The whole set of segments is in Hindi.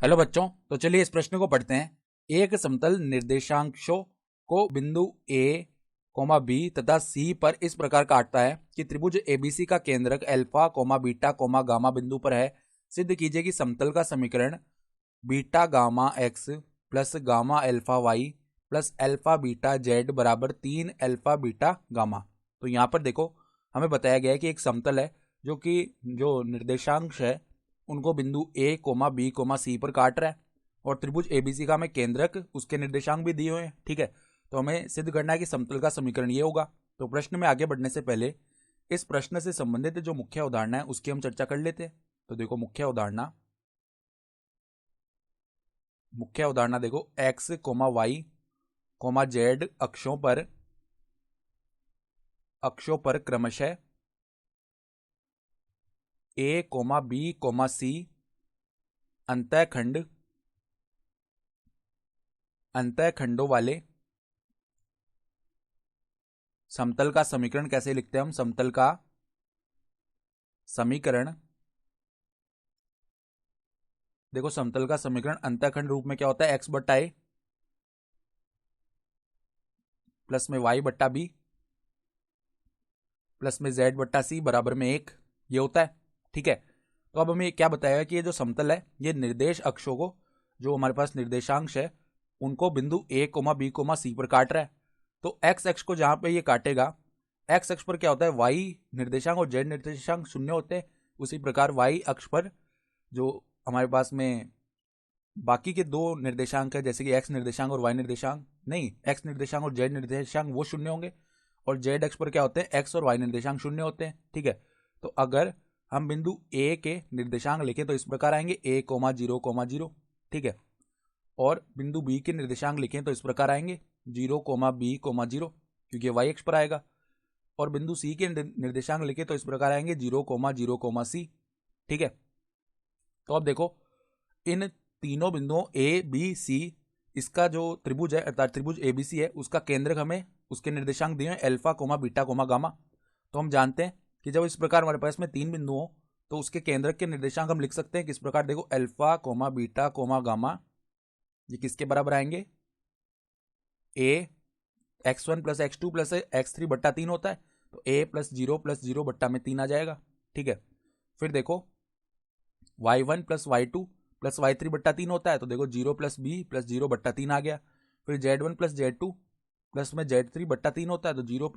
हेलो बच्चों, तो चलिए इस प्रश्न को पढ़ते हैं। एक समतल निर्देशांकों को बिंदु ए, बी तथा सी पर इस प्रकार काटता है कि त्रिभुज एबीसी का केंद्रक अल्फा, बीटा, गामा बिंदु पर है। सिद्ध कीजिए कि समतल का समीकरण beta gamma X plus gamma alpha Y plus alpha beta Z बराबर 3 अल्फा बीटा गामा। तो यहाँ पर देखो, हमें बताया गया है कि एक समतल है जो निर्देशांक है उनको बिंदु ए, बी, सी पर काट रहा है और त्रिभुज एबीसी का हमें केंद्रक उसके निर्देशांक भी दिए हुए हैं। ठीक है, तो हमें सिद्ध करना है कि समतल का समीकरण ये होगा। तो प्रश्न में आगे बढ़ने से पहले इस प्रश्न से संबंधित जो मुख्य उदाहरण है उसकी हम चर्चा कर लेते हैं। तो देखो मुख्य उदाहरण देखो, एक्स, वाई, जेड अक्षों पर क्रमशः ए, बी, सी अंतःखंडों वाले समतल का समीकरण कैसे लिखते हैं हम? समतल का समीकरण, देखो समतल का समीकरण अंतःखंड रूप में क्या होता है? एक्स बट्टा ए प्लस में वाई बट्टा बी प्लस में जेड बट्टा सी बराबर में 1, ये होता है। ठीक है, तो अब हमें क्या बताया कि ये जो समतल है ये निर्देश अक्षों को, जो हमारे पास निर्देशांश है उनको बिंदु ए, बी, सी पर काट रहा है। तो एक्स अक्ष को जहां पे ये काटेगा, एक्स अक्ष पर क्या होता है? वाई निर्देशांक और जेड निर्देशांक शून्य होते हैं। उसी प्रकार वाई अक्ष पर जो हमारे पास में बाकी के दो निर्देशांक है, जैसे कि एक्स निर्देशांक और वाई निर्देशांक, नहीं, एक्स निर्देशांक और जेड निर्देशांक वो शून्य होंगे और जेड अक्ष पर क्या होते हैं? एक्स और वाई निर्देशांक शून्य होते हैं। ठीक है, तो अगर हम बिंदु ए के निर्देशांक लिखें तो इस प्रकार आएंगे ए, 0, ठीक है, और बिंदु बी के निर्देशांक लिखें तो इस प्रकार आएंगे 0, बी, 0, क्योंकि वाई अक्ष पर आएगा। और बिंदु सी के निर्देशांक लिखे तो इस प्रकार आएंगे 0, 0, सी। ठीक है, तो अब देखो इन तीनों बिंदुओं ए, बी, सी, इसका जो त्रिभुज है अर्थात त्रिभुज एबीसी है उसका केंद्रक हमें उसके निर्देशांक दिए हैं अल्फा, बीटा, गामा। तो हम जानते हैं कि जब इस प्रकार हमारे पास में तीन बिंदु हो तो उसके केंद्रक के निर्देशांक हम लिख सकते हैं किस प्रकार? देखो अल्फा, बीटा, गामा, ये किसके बराबर आएंगे? ए x1 plus x2 plus x3 बट्टा 3 होता है, तो a प्लस जीरो बट्टा में 3 आ जाएगा। ठीक है, फिर देखो y1 plus y2 plus y3 बट्टा 3 होता है, तो देखो 0 प्लस बी प्लस 0 बट्टा 3 आ गया। फिर z1 प्लस z2 प्लस में z3 बट्टा 3 होता है, तो 0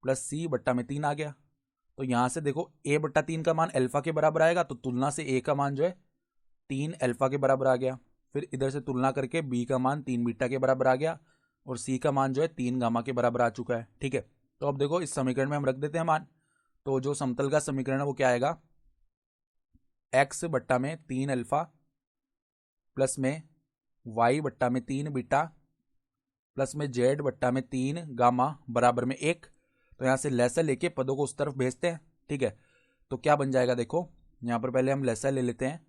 प्लस सी बट्टा में 3 आ गया। तो यहां से देखो a बट्टा 3 का मान अल्फा के बराबर आएगा, तो तुलना से a का मान जो है 3 अल्फा के बराबर आ गया। फिर इधर से तुलना करके b का मान 3 बीटा के बराबर आ गया और सी का मान जो है 3 गामा के बराबर आ चुका है। ठीक है, तो अब देखो इस समीकरण में हम रख देते हैं मान। तो जो समतल का समीकरण है वो क्या आएगा? एक्स बट्टा में 3 अल्फा प्लस में वाई बट्टा में 3 बीटा प्लस में जेड बट्टा में 3 गामा बराबर में 1। तो यहां से लैसा लेके पदों को उस तरफ भेजते हैं। ठीक है, तो क्या बन जाएगा? देखो यहां पर पहले हम लैसा ले लेते हैं,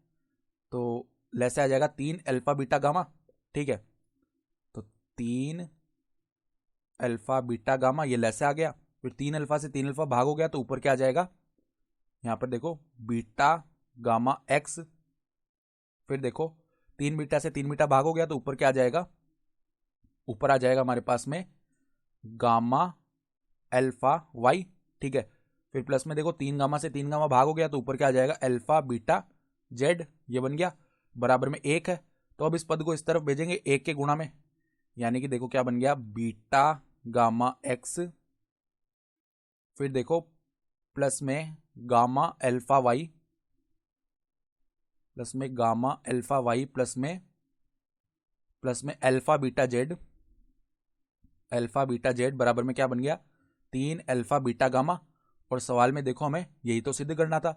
तो लैसा आ जाएगा 3 अल्फा बीटा गामा। ठीक है, तो 3 अल्फा बीटा गामा, ये लैसे आ गया। फिर 3 अल्फा से 3 अल्फा भाग हो गया, तो ऊपर क्या आ जाएगा? यहां पर देखो बीटा गामा एक्स। फिर देखो 3 बीटा से 3 बीटा भाग हो गया, तो ऊपर क्या आ जाएगा? ऊपर आ जाएगा हमारे पास में गामा अल्फा वाई। ठीक है, फिर प्लस में देखो 3 गामा से 3 गामा भाग हो गया, तो ऊपर क्या आ जाएगा? अल्फा बीटा जेड, ये बन गया, बराबर में 1 है। तो अब इस पद को इस तरफ भेजेंगे 1 के गुणा में, यानी कि देखो क्या बन गया? बीटा गामा एक्स, फिर देखो प्लस में गामा अल्फा वाई, प्लस में गामा अल्फा वाई प्लस में अल्फा बीटा जेड बराबर में क्या बन गया? 3 अल्फा बीटा गामा। और सवाल में देखो हमें यही तो सिद्ध करना था,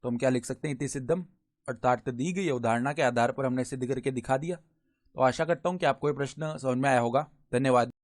तो हम क्या लिख सकते हैं? इति सिद्धम, अर्थात दी गई अवधारणा के आधार पर हमने सिद्ध करके दिखा दिया। तो आशा करता हूं कि आपको ये प्रश्न समझ में आया होगा। धन्यवाद।